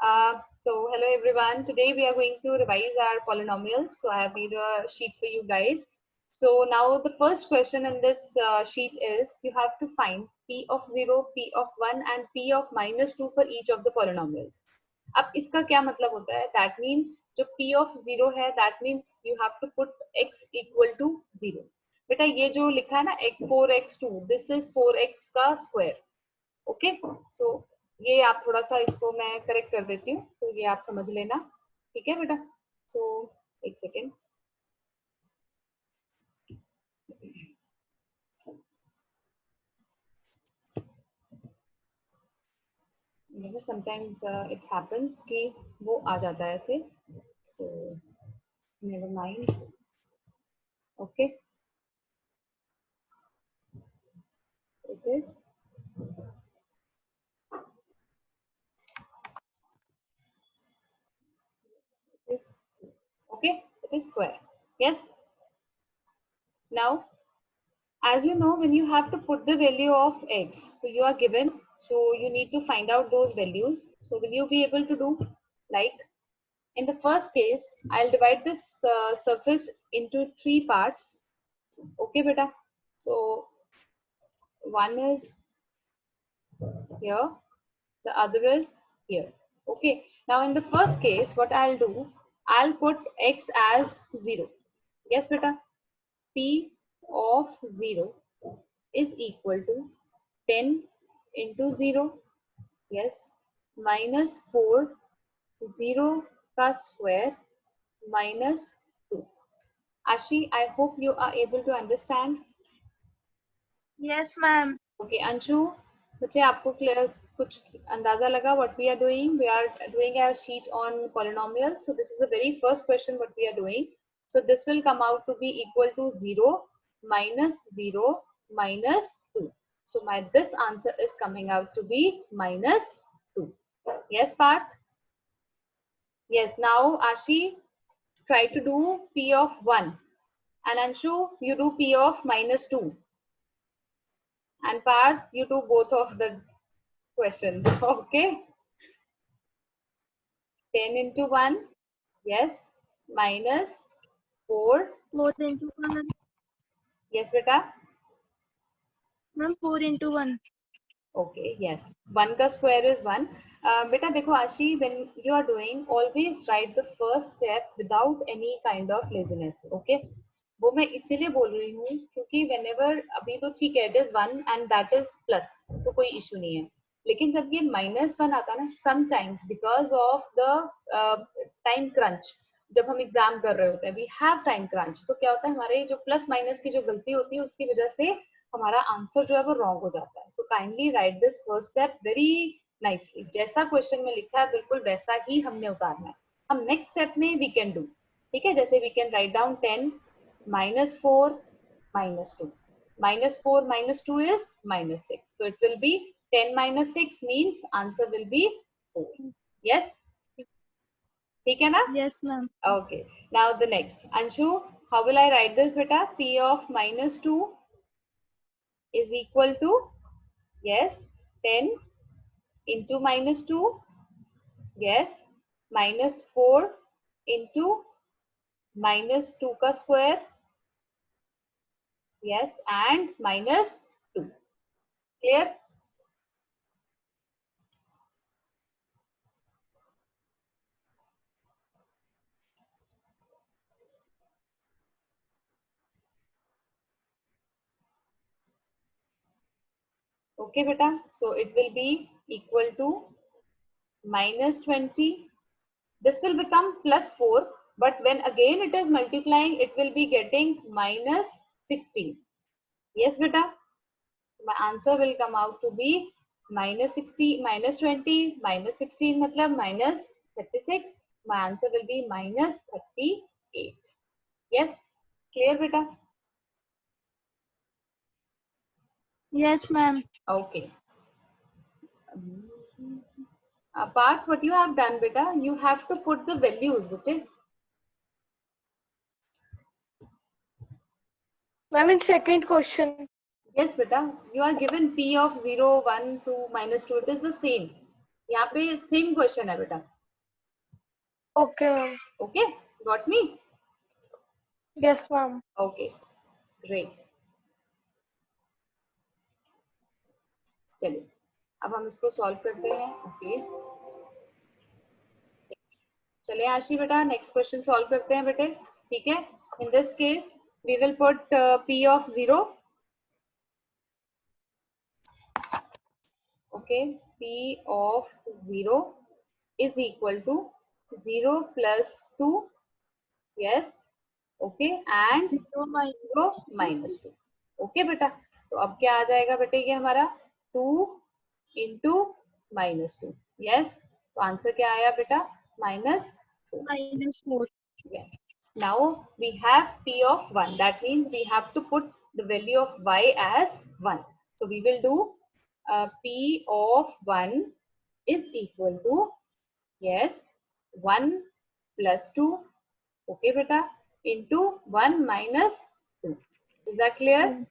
So hello everyone. Today we are going to revise our polynomials. So I have made a sheet for you guys. So now the first question in this sheet is you have to find p of 0, p of 1 and p of minus 2 for each of the polynomials. अब इसका क्या मतलब होता है? That means जो p of 0 है, that means you have to put x equal to 0. बेटा ये जो लिखा है ना 4x2, this is 4x का square. ओके सो ये आप थोड़ा सा इसको मैं करेक्ट कर देती हूँ, तो ये आप समझ लेना. ठीक है बेटा. सो एक सेकेंड. समटाइम्स इट हैपेंस कि वो आ जाता है ऐसे. So never mind. Okay it is okay, it is square. Yes. Now as you know, when you have to put the value of x, so you are given, so you need to find out those values. So will you be able to do? Like in the first case, I'll divide this surface into 3 parts. Okay beta. So one is here, the other is here. Okay, now in the first case what I'll do, I'll put x as 0. Yes beta. P of 0 is equal to 10 into 0. Yes, minus 4, 0 का square minus 2. Ashi, I hope you are able to understand. Yes, ma'am. Okay, Anshu, बच्चे आपको clear कुछ अंदाजा लगा what we are doing? We are doing a sheet on polynomials. So this is the very first question what we are doing. So this will come out to be equal to 0 minus 0 minus 2. So my this answer is coming out to be minus 2. Yes, Parth? Yes, now Ashi, try to do P of 1. And Anshu, you do P of minus 2. And Parth, you do both of the questions. Okay? 10 into 1. Yes. Minus 4. 4 into 1. Yes, beta. Ma'am, 4 into 1. Okay, yes. 1 का square is 1. बेटा देखो आशी, when you are doing, always write the first step without any kind of laziness. Okay? वो मैं इसीलिए बोल रही हूँ क्योंकि whenever अभी तो ठीक है, it is 1 and that is plus, तो कोई issue नहीं है. लेकिन जब ये -1 आता है ना, sometimes because of the time crunch, जब हम एग्जाम कर रहे होते हैं, we have time crunch, तो क्या होता है हमारे जो प्लस माइनस की जो गलती होती है उसकी वजह से हमारा आंसर जो है वो रॉन्ग हो जाता है. So kindly right this first step very nicely. जैसा क्वेश्चन में लिखा है बिल्कुल वैसा ही हमने उतारना है. हम नेक्स्ट स्टेप में वी कैन डू. ठीक है, जैसे we can write down 10 minus 4 minus 2. Minus 4 minus 2 is minus 6. So it will be 10 minus 6 means answer will be 4. Yes? ठीक है ना? Yes, ma'am. Okay. Now the next. Anshu, how will I write this beta? P of minus 2 is equal to, yes, 10 into minus 2, yes, minus 4 into minus 2 का square, yes, and minus 2. Clear? Okay beta, so it will be equal to minus 20. This will become plus 4, but when again it is multiplying, it will be getting minus 16. Yes beta, my answer will come out to be minus 60, minus 20, minus 16 matlab minus 36. My answer will be minus 38. Yes, clear beta? Yes, ma'am. Okay. Apart what you have done beta, you have to put the values, which is Ma'am, in second question. yes beta, you are given p of 0, 1, 2, minus 2. It is the same. यहाँ पे same question है बेटा. Okay, ma'am. Okay, got me? Yes, ma'am. Okay, great. चलिए अब हम इसको solve करते हैं. ओके, चलिए आशी बेटा नेक्स्ट क्वेश्चन सॉल्व करते हैं बेटे. ठीक है, in this case we will put p of 0. Okay, p of 0 is equal to 0 plus 2. Yes. Okay, and 0 minus 0 minus 2. Okay बेटा, तो अब क्या आ जाएगा बेटे ये हमारा 2 इंटू माइनस 2. यस, तो आंसर क्या आया बेटा? -4. -4. Yes. Now we have p of 1. That means we have to put the value of y as 1. So we will do p of 1 is equal to, yes, 1 plus 2. Okay beta, into 1 minus 2. Is that clear?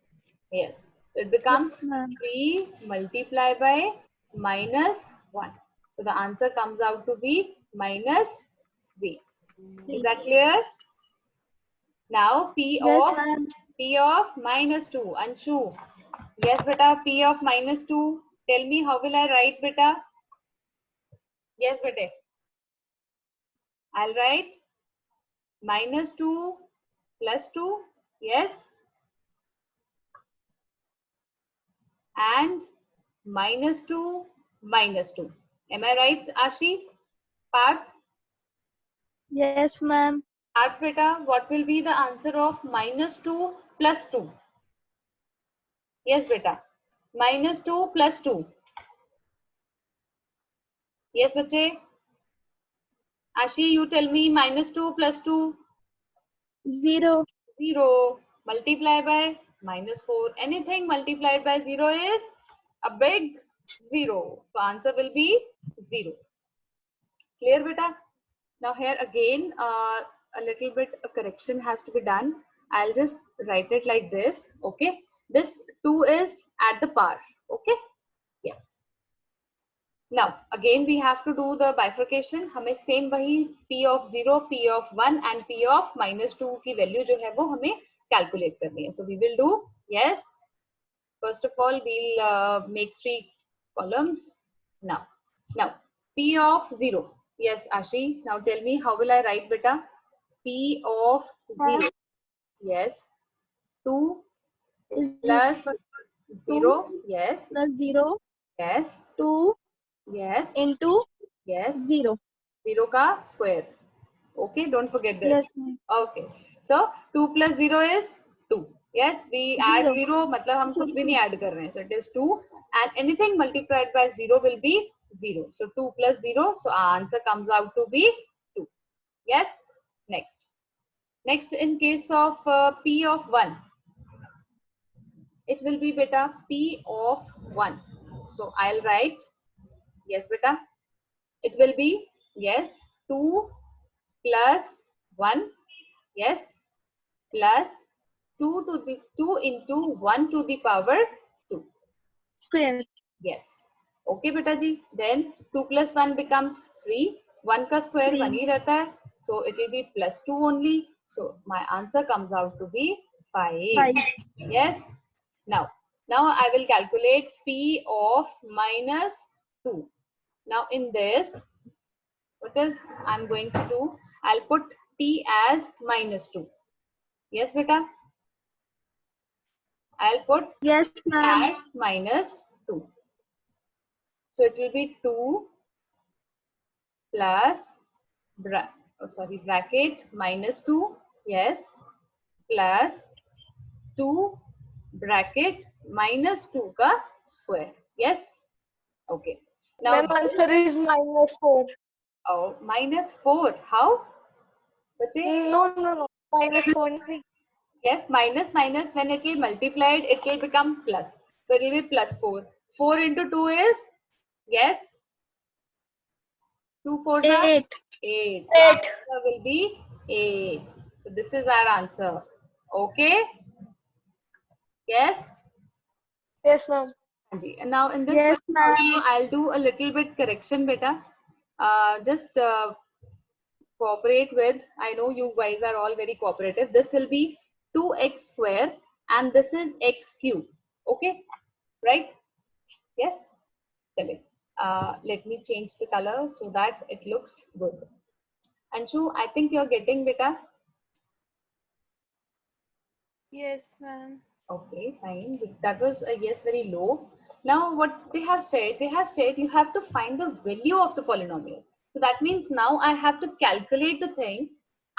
Yes. It becomes Yes, ma'am. 3 multiplied by -1. So the answer comes out to be -3. Is that clear? Now p Yes, of ma'am. -2. Anshu. Yes beta, p of -2. Tell me how will I write beta? Yes beta. I'll write -2 plus 2. Yes. And -2 minus 2. Am I right, Ashi? Parth? Yes, ma'am. Parth beta, what will be the answer of -2 plus 2? Yes beta. -2 plus 2. Yes बच्चे. Ashi, you tell me -2 plus 2. 0. 0. Multiply by -4. Anything multiplied by 0 is a big 0. So answer will be 0. Clear beta? Now here again a little bit a correction has to be done. I'll just write it like this. Okay, this 2 is at the power. Okay, yes. Now again we have to do the bifurcation. हमें same वही p of 0, p of 1 and p of -2 की value जो है वो हमें calculate करनी है. So we will do, yes, first of all we'll make 3 columns. Now p of 0. Yes, Ashi. Now tell me how will I write beta? P of 0. Yes. 2 Is plus equal 0. Yes. plus 0. Yes. 2 Yes. into Yes. 0. 0 का square. Okay, don't forget this. Yes, ma'am. Okay. So 2 plus 0 is 2. Yes, we add 0. मतलब हम कुछ भी नहीं add कर रहे हैं. So it is 2. And anything multiplied by 0 will be 0. So 2 plus 0. So our answer comes out to be 2. Yes. Next. Next, in case of p of 1, it will be beta p of 1. So I'll write, yes beta, it will be, yes, 2 plus 1, yes, plus 2 to the 2 into 1 to the power 2. Square. Yes. Okay beta ji. Then 2 plus 1 becomes 3. 1 का square 1 ही रहता है. So it will be plus 2 only. So my answer comes out to be 5. 5. Yes. Now I will calculate p of -2. Now in this, what is I'm going to do? I'll put t as -2. Yes beta. I'll put Yes, ma'am. as -2. So it will be 2 plus bracket -2, yes, plus 2 bracket -2 का square. Yes. Okay. Now Ma'am, answer is -4. oh, -4. How? बच्चे? No. -4 नहीं. Yes, minus when it will multiplied, it will become plus. So it will be +4. 4 into 2 is, yes, 2 4s are 8. 8. 8. Answer will be 8. So this is our answer. Okay. Yes. Yes, ma'am. And now in this Yes, question also, ma'am. I'll do a little bit correction beta. Just cooperate with, I know you guys are all very cooperative. This will be 2x square and this is x cube. Okay, right? Yes. Let me change the color so that it looks good. Anshu, I think you're getting beta. Yes, ma'am. Okay, fine. That was a yes, very low. Now what they have said you have to find the value of the polynomial. So that means now I have to calculate the thing.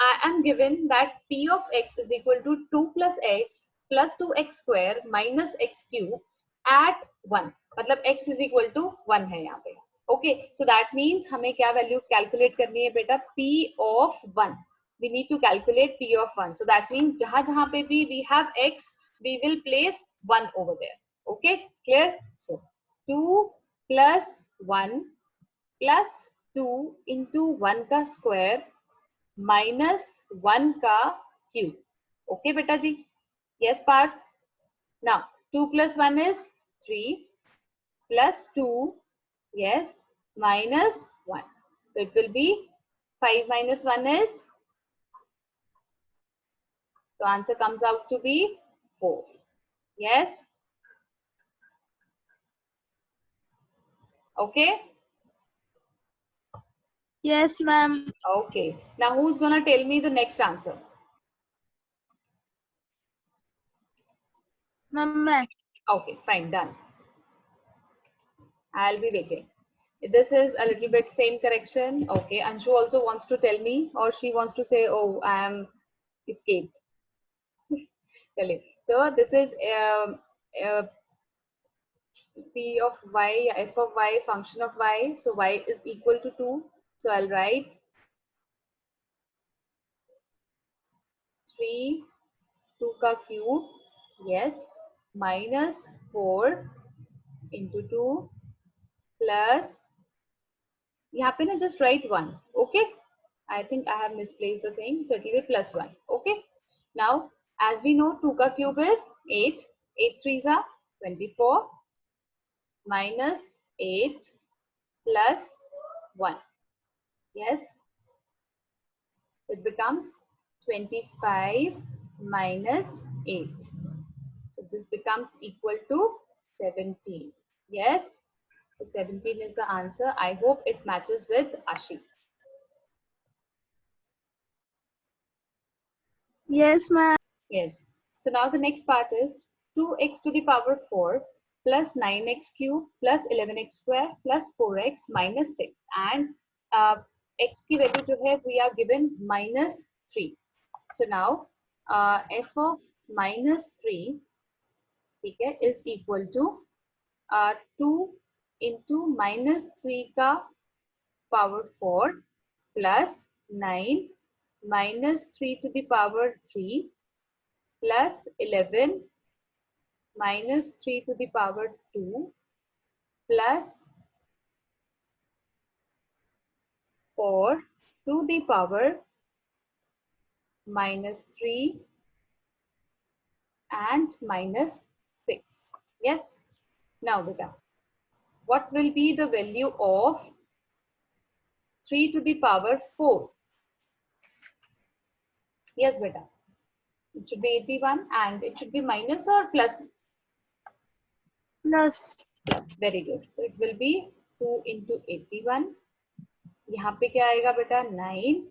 I am given that p of x is equal to 2 plus x plus 2x square minus x cube at 1. मतलब x is equal to 1 है यहाँ पे. Okay, so that means हमें क्या value calculate करनी है बेटा? p of 1. We need to calculate p of 1. So that means जहाँ जहाँ पे भी we have x, we will place 1 over there. Okay, clear? So 2 plus 1 plus 2 into 1 का square minus 1 का cube. Okay, beta ji? Yes, Parth? Now 2 plus 1 is 3 plus 2, yes, minus 1. So it will be 5 minus 1 is, so answer comes out to be 4. Yes. Okay. Yes, ma'am. Okay. Now who's gonna tell me the next answer? Ma'am. Okay, fine, done. I'll be waiting. This is a little bit same correction. Okay, Anshu also wants to tell me, or she wants to say, oh, I am escaped. Chale. So this is p of y, f of y, function of y. So y is equal to 2. So I'll write 3, 2 ka cube, yes, minus 4 into 2 plus, यहाँ पे ना just write 1. Okay, I think I have misplaced the thing, so it will be plus 1. Okay, now as we know 2 ka cube is 8, 8 3s are 24 minus 8 plus 1. Yes, it becomes 25 minus 8. So this becomes equal to 17. Yes, so 17 is the answer. I hope it matches with Ashi. Yes, ma'am. Yes. So now the next part is 2x to the power 4 plus 9x cube plus 11x square plus 4x minus 6. And x की value जो है we are given minus 3. So now f of minus 3 ठीक है is equal to 2 into minus 3 का power 4 plus 9 minus 3 to the power 3 plus 11 minus 3 to the power 2 plus 4 to the power minus 3 and minus 6. Yes. Now beta, what will be the value of 3 to the power 4? Yes beta, it should be 81 and it should be minus or plus? Plus. Plus. Very good. So it will be 2 into 81. यहाँ पे क्या आएगा बेटा 9.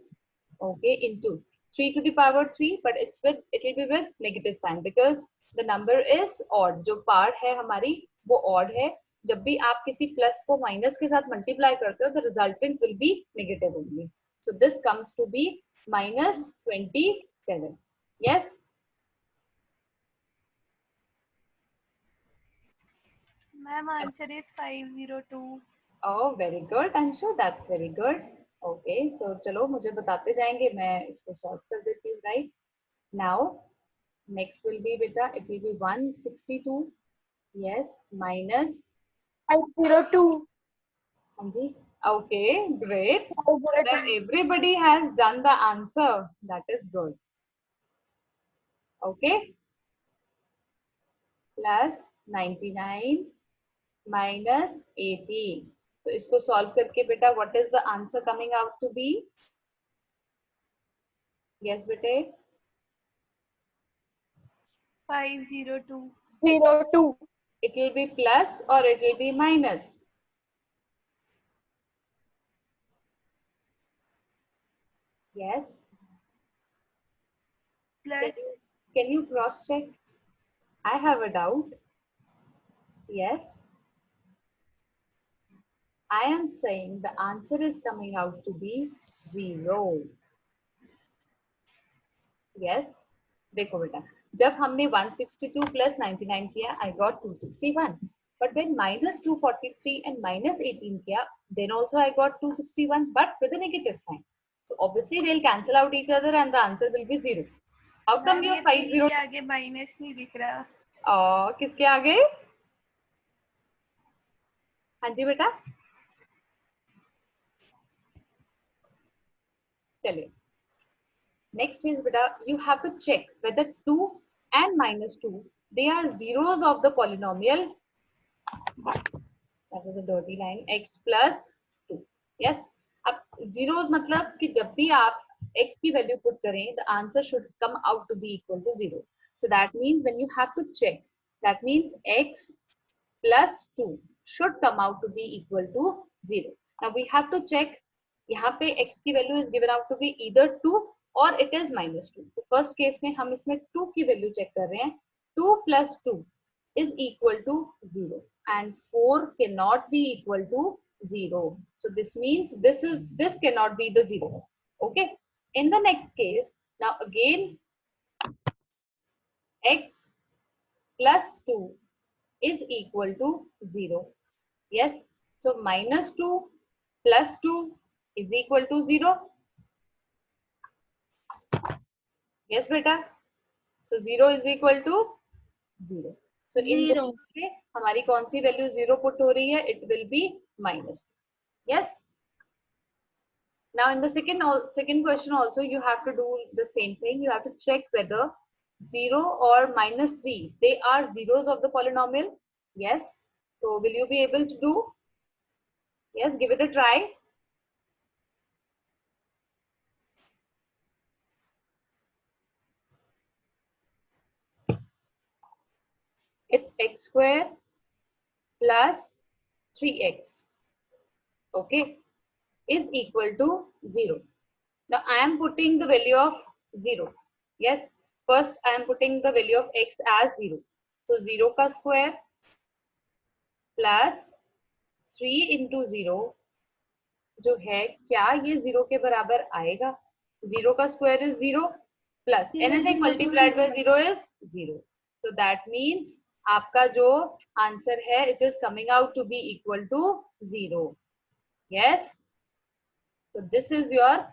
Okay, into 3 to the power 3, but it will be with negative sign because the number is odd. जो part है हमारी वो odd है. जब भी आप किसी plus को minus के साथ multiply करते हो, the resultant will be negative only. So this comes to be minus 27. Yes. Ma'am, answer is 502. Oh, very good, Anshu. That's very good. Okay, so चलो मुझे बताते जाएंगे, मैं इसको solve कर देती हूँ, right? Now, next will be beta, it will be 162. Yes, minus 502. Anji. Okay, great. 502. Then everybody has done the answer. That is good. Okay. Plus 99 minus 80. तो इसको solve करके बेटा what is the answer coming out to be? Yes, बेटे. 502. 02. It will be plus or it will be minus? Yes. Plus. Can you cross check? I have a doubt. Yes. I am saying the answer is coming out to be 0. Yes. देखो बेटा, जब हमने 162 plus 99 किया, I got 261. But when minus 243 and minus 18 किया, then also I got 261, but with a negative sign. So obviously they'll cancel out each other and the answer will be 0. How come your 50? ये आगे minus नहीं दिख रहा. किसके आगे? हाँ जी बेटा. चलिए. Next is beta, you have to check whether 2 and minus 2, they are zeros of the polynomial. That was a dirty line. X plus 2. Yes. अब zeros मतलब कि जब भी आप x की value put करें, the answer should come out to be equal to 0. So that means when you have to check, that means x plus 2 should come out to be equal to 0. Now we have to check, यहाँ पे x की value is given out to be either 2 or it is minus 2. So first case में हम इसमें 2 की value check कर रहे हैं. 2 plus 2 is equal to 0 and 4 cannot be equal to 0. So this means this cannot be the 0. Okay. In the next case, now again x plus 2 is equal to 0. Yes. So minus 2 plus 2 is equal to 0. Yes, beta. So 0 is equal to 0. So in this way, हमारी कौन सी value 0 put हो रही है? It will be minus 2. Yes. Now in the second question also you have to do the same thing. You have to check whether 0 or minus 3, they are zeros of the polynomial. Yes. So will you be able to do? Yes, give it a try. It's x square plus 3x, okay, is equal to 0. Now I am putting the value of 0. Yes, first I am putting the value of x as 0. So 0 का square plus 3 into 0 जो है, क्या ये 0 के बराबर आएगा? 0 का square is 0 plus anything multiplied by 0 is 0. So that means आपका जो आंसर है, it is coming out to be equal to 0. Yes. So this is your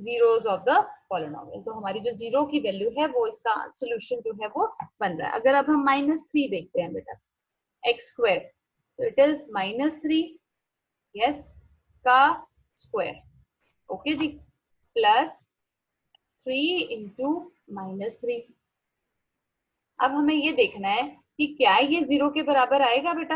zeros of the polynomial. तो हमारी जो 0 की वैल्यू है वो इसका सोल्यूशन जो है वो बन रहा है. अगर अब हम -3 देखते हैं बेटा, x square, तो it is -3, yes, का square, okay जी, plus 3 into -3. अब हमें ये देखना है कि क्या ये 0 के बराबर आएगा बेटा?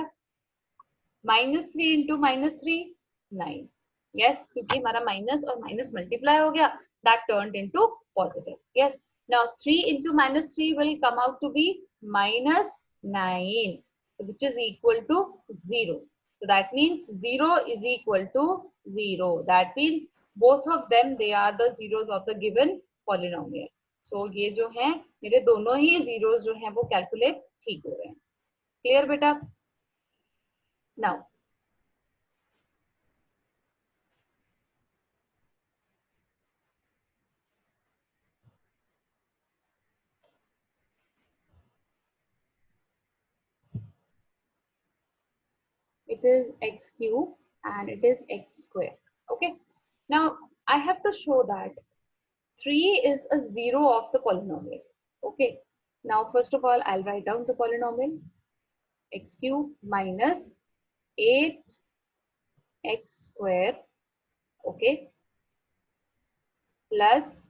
-3 into -3, 9. Yes, क्योंकि हमारा माइनस और माइनस मल्टीप्लाई हो गया, that turned into positive. Yes. Now 3 into -3 will come out to be -9, which is equal to 0. So that means 0 is equal to 0. That means both of them, they are the zeros of the given polynomial. So ये जो है मेरे दोनों ही zeros जो हैं वो calculate ठीक हो रहे हैं. Clear बेटा? Now it is x cube and it is x square. Okay. Now I have to show that 3 is a zero of the polynomial. Okay. Now first of all, I'll write down the polynomial. X cube minus 8x square, okay, plus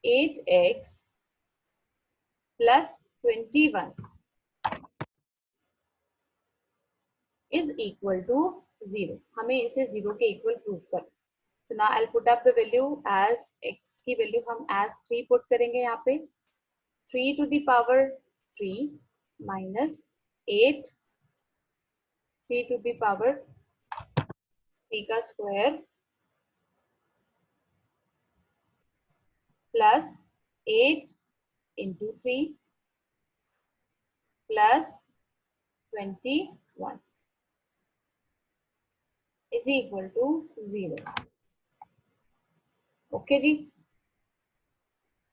8x plus 21 is equal to 0. हमें इसे 0 के equal prove करना. So now I'll put up the value as x की value हम as 3 put करेंगे यहाँ पे 3 to the power 3 minus 8 3 to the power 3 का square plus 8 into 3 plus 21 is equal to 0. Okay ji.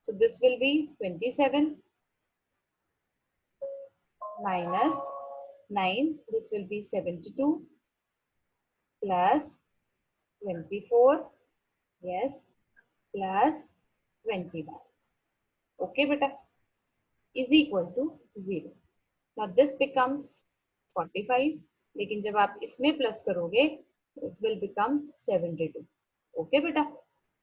So this will be 27 minus 9. This will be 72 plus 24. Yes, plus 21. Okay beta, is equal to 0. Now this becomes 45. लेकिन जब आप इसमें plus करोगे it will become 72. Okay beta,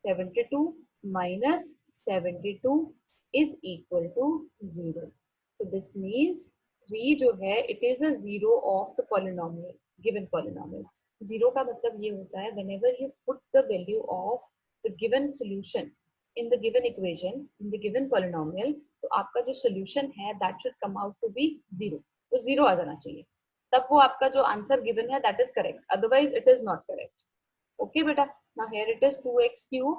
72 minus 72 is equal to 0. So this means 3 जो है it is a zero of the polynomial, given polynomial. Zero का मतलब ये होता है whenever you put the value of the given solution in the given equation in the given polynomial, तो आपका जो solution है that should come out to be 0. तो 0 आ जाना चाहिए, तब वो आपका जो आंसर गिवन है that is correct, otherwise it is not correct. Okay beta, now here it is 2x cube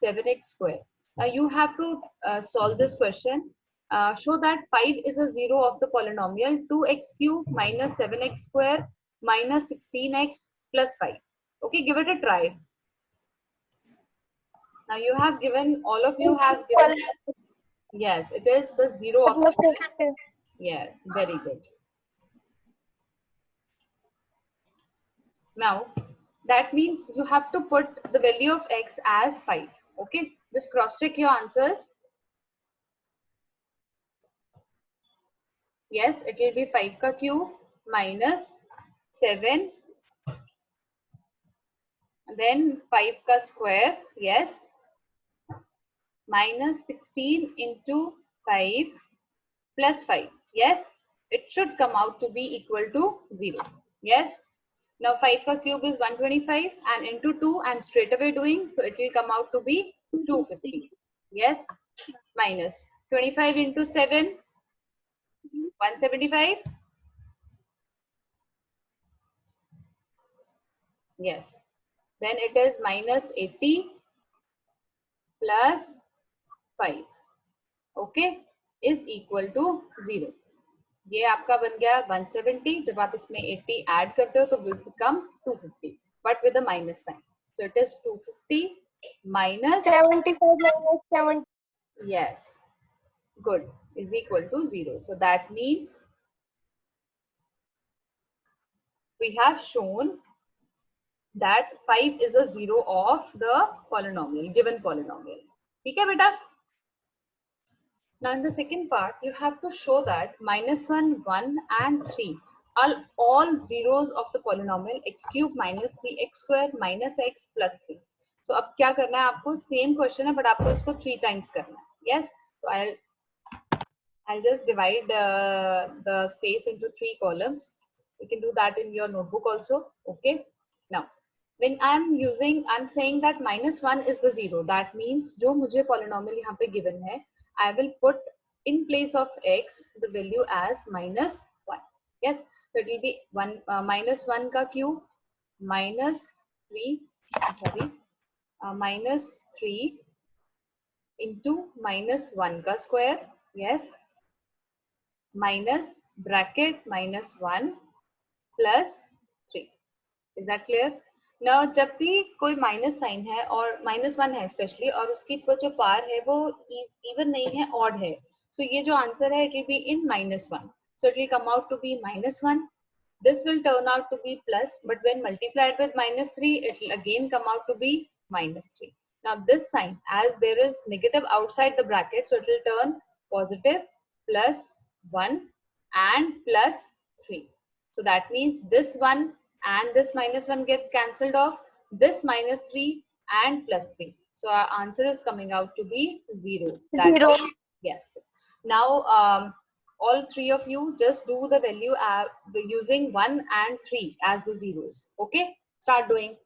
7x square. Now you have to solve this question. Show that 5 is a zero of the polynomial 2x cube minus 7x square minus 16x plus 5. Okay, give it a try. Now you have given, all of you have given, yes, it is the zero of the, yes, very good. Now that means you have to put the value of x as 5. Okay, just cross check your answers. Yes, it will be 5 ka cube minus 7, then 5 ka square, yes, minus 16 into 5 plus 5, yes, it should come out to be equal to 0. Yes, now 5 ka cube is 125 and into 2 I'm straight away doing, so it will come out to be 250. Yes, minus 25 into 7 175. Yes, then it is minus 80 plus 5. Okay, is equal to 0. ये आपका बन गया 170. जब आप इसमें 80 add करते हो तो will become 250 but with a minus sign. So it is 250 minus 75 minus 70. Yes, good, is equal to 0. So that means we have shown that 5 is a zero of the polynomial, given polynomial. ठीक है बेटा? Now in the second part, you have to show that -1, 1 and 3 are all zeros of the polynomial x cube minus 3x square minus x plus 3. So अब क्या करना है आपको? Same question है, but आपको इसको 3 times करना है. Yes, so I'll just divide the space into 3 columns. You can do that in your notebook also. Okay. Now, when I'm saying that -1 is the zero. That means जो मुझे polynomial यहाँ पे given है, I will put in place of x the value as -1. Yes, so it will be -1 ka cube minus 3. Sorry, minus 3 into -1 ka square. Yes, minus bracket -1 plus 3. Is that clear? Now जब भी कोई minus sign है और -1 है specially और उसकी जो पार है वो इवन नहीं है, ऑड है, so ये जो आंसर है it will be in -1. So it will come out to be -1. This will turn out to be plus, but when multiplied with -3 it will again come out to be -3. Now this sign, as there is negative outside the bracket, so it will turn positive plus 1 and plus 3. So that means this one and this -1 gets cancelled off, this -3 and +3. So our answer is coming out to be 0. Zero. Yes. Now all 3 of you just do the value using 1 and 3 as the zeros. Okay, start doing.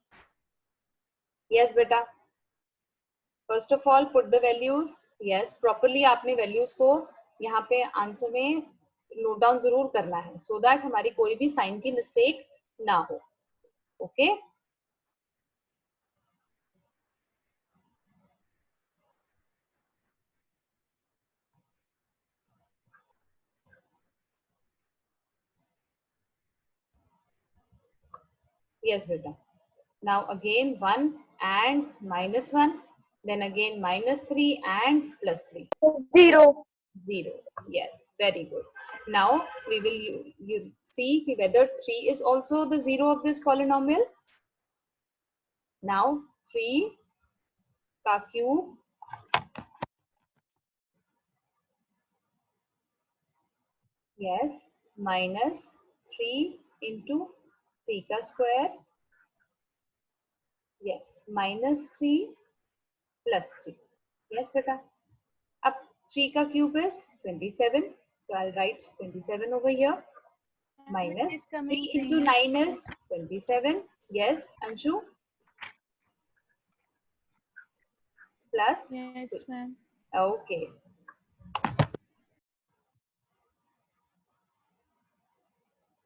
Yes बेटा, first of all put the values. Yes, properly आपने values को यहाँ पे answer में note down जरूर करना है, so that हमारी कोई भी साइन की मिस्टेक ना हो. Okay yes beta. Now again 1 and -1, then again -3 and +3. 0. 0. Yes, very good. Now we will you see whether 3 is also the 0 of this polynomial. Now 3 का cube, yes, -3 into 3 का square, yes, -3 plus 3. Yes beta. अब 3 का cube is 27, so I'll write 27 over here. Minus 3 into 9 is 27. Yes, Anshu. Plus. Yes, ma'am. Okay.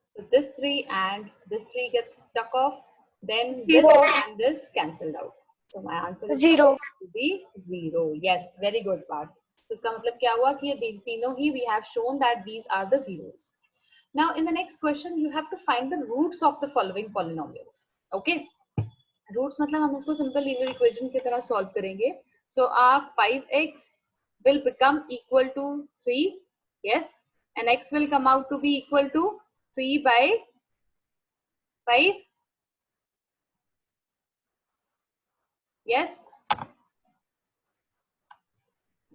So this 3 and this 3 gets stuck off. Then this 0. and this cancelled out. So my answer is 0. to be 0. Yes, very good part. तो इसका मतलब क्या हुआ कि ये तीनों ही we have shown that these are the zeros. Now in the next question you have to find the roots of the following polynomials. Okay. Roots मतलब हम इसको simple linear equation की तरह solve करेंगे. So our 5x will become equal to 3. Yes. And x will come out to be equal to 3 by 5. Yes.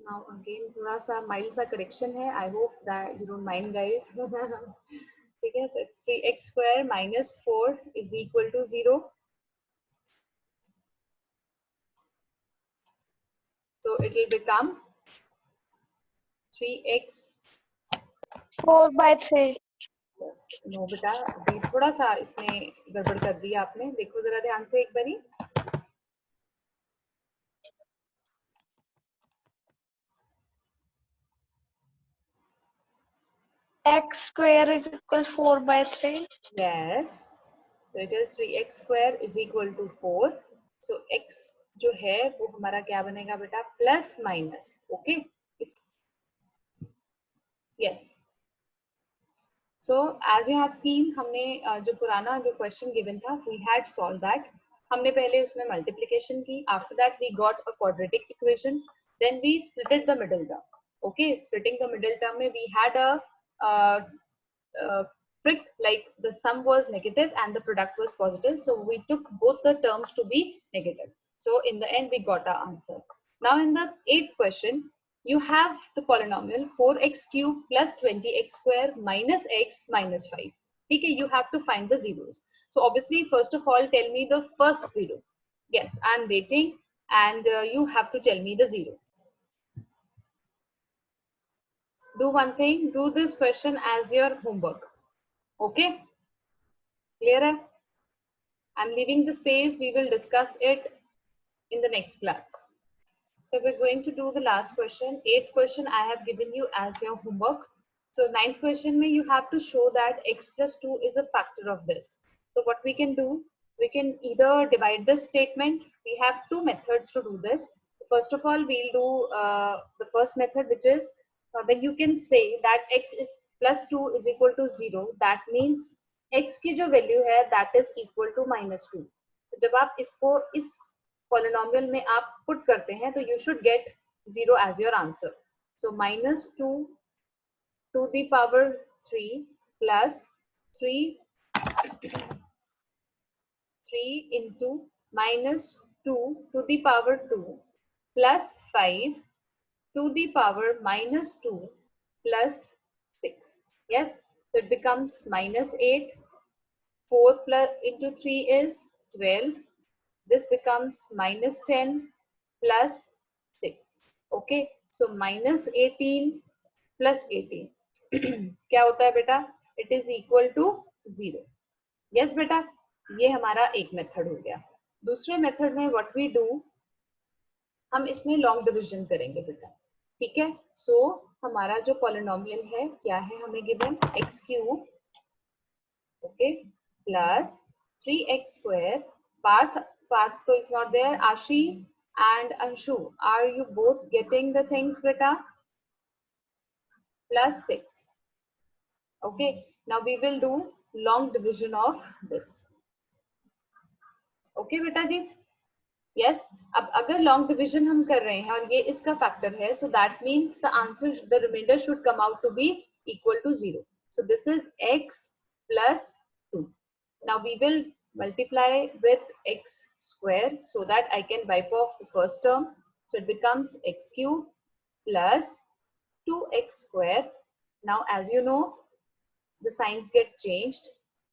Now again थोड़ा सा mild सा correction है. I hope that you don't mind guys. ठीक है. So it's 3x square minus 4 is equal to 0. So it will become 3x 4 by 3. No बेटा, अभी थोड़ा सा इसमें गड़बड़ कर दिया आपने. देखो जरा ध्यान से एक बारी. X square is equal 4 by 3. Yes. So it is 3x square is equal to 4. So x जो है वो हमारा क्या बनेगा बेटा? Plus minus. Okay. Yes. So as you have seen, हमने जो पुराना जो question given था, we had solved that. हमने पहले उसमें multiplication की. After that we got a quadratic equation. Then we splitted the middle term. Okay, splitting the middle term में we had a trick, like the sum was negative and the product was positive. So we took both the terms to be negative. So in the end we got our answer. Now in the 8th question, you have the polynomial 4x cube plus 20x square minus x minus 5. Okay, you have to find the zeros. So obviously, first of all, tell me the first zero. Yes, I'm waiting, and you have to tell me the zero. Do one thing, do this question as your homework. Okay? Clear? I'm leaving the space. We will discuss it in the next class. So we're going to do the last question. 8th question I have given you as your homework. So 9th question mein you have to show that x plus 2 is a factor of this. So what we can do, we can either divide this statement. We have two methods to do this. First of all, we'll do the first method, which is when you can say that x is plus 2 is equal to 0. That means x की जो value है that is equal to -2. जब आप इसको इस polynomial में आप put करते हैं तो you should get 0 as your answer. So -2 to the power 3 plus 3 into -2 to the power 2 plus 5 to the power -2 plus 6. Yes, so it becomes -8. 4 plus into 3 is 12. This becomes -10 plus 6. Okay, so -18 plus 18. क्या होता है बेटा? It is equal to 0. Yes बेटा, ये हमारा एक method हो गया. दूसरे मेथड में व्हाट वी डू, हम इसमें लॉन्ग डिविजन करेंगे बेटा, ठीक है। सो हमारा जो पॉलिनोमियल है क्या है, हमें given x cube, okay, plus 3x² part तो is not there. Ashi and Anshu, are you both getting the things बेटा? Plus 6, okay. Now we will do long division of this, okay बेटा जी? yes. अब अगर long division हम कर रहे हैं और ये इसका factor है, so that means the answer, the remainder should come out to be equal to 0. So this is x plus 2. Now we will multiply with x square so that I can wipe off the first term. So it becomes x cube plus 2x square. Now as you know, the signs get changed.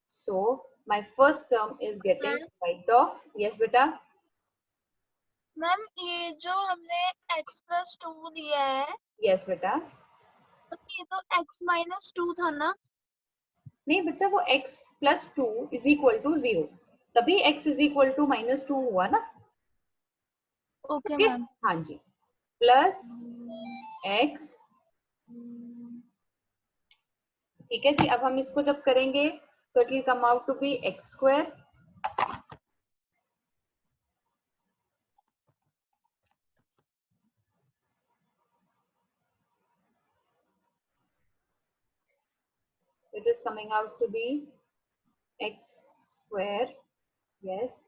So my first term is getting wiped off. Yes, beta? Ma'am ये जो हमने x plus 2 लिया है, Yes, beta. तो ये तो x minus 2 था ना? नहीं बच्चा, वो x plus 2 is equal to 0. तभी x is equal to minus 2 हुआ ना? Okay Okay? मैम। हाँ जी, plus x, ठीक है जी। अब हम इसको जब करेंगे तो it will come out to be x square it is coming out to be x square, yes,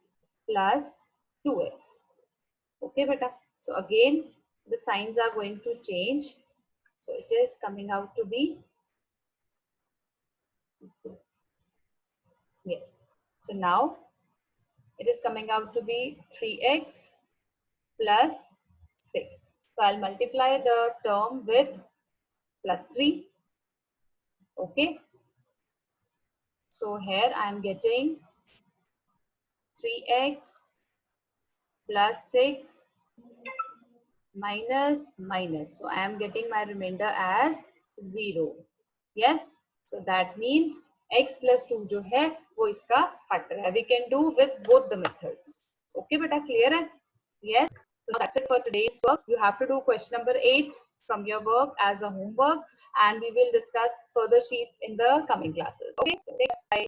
plus 2x. Okay beta, so again the signs are going to change, so it is coming out to be, yes, so now it is coming out to be 3x plus 6. So I'll multiply the term with plus 3. Okay, so here I am getting 3x plus 6 minus minus, so I am getting my remainder as 0. Yes, so that means x plus 2 जो है वो इसका factor है. We can do with both the methods. Okay बेटा, clear है? Yes, so that's it for today's work. You have to do question number 8 from your work as a homework, and we will discuss further sheets in the coming classes. Okay, bye.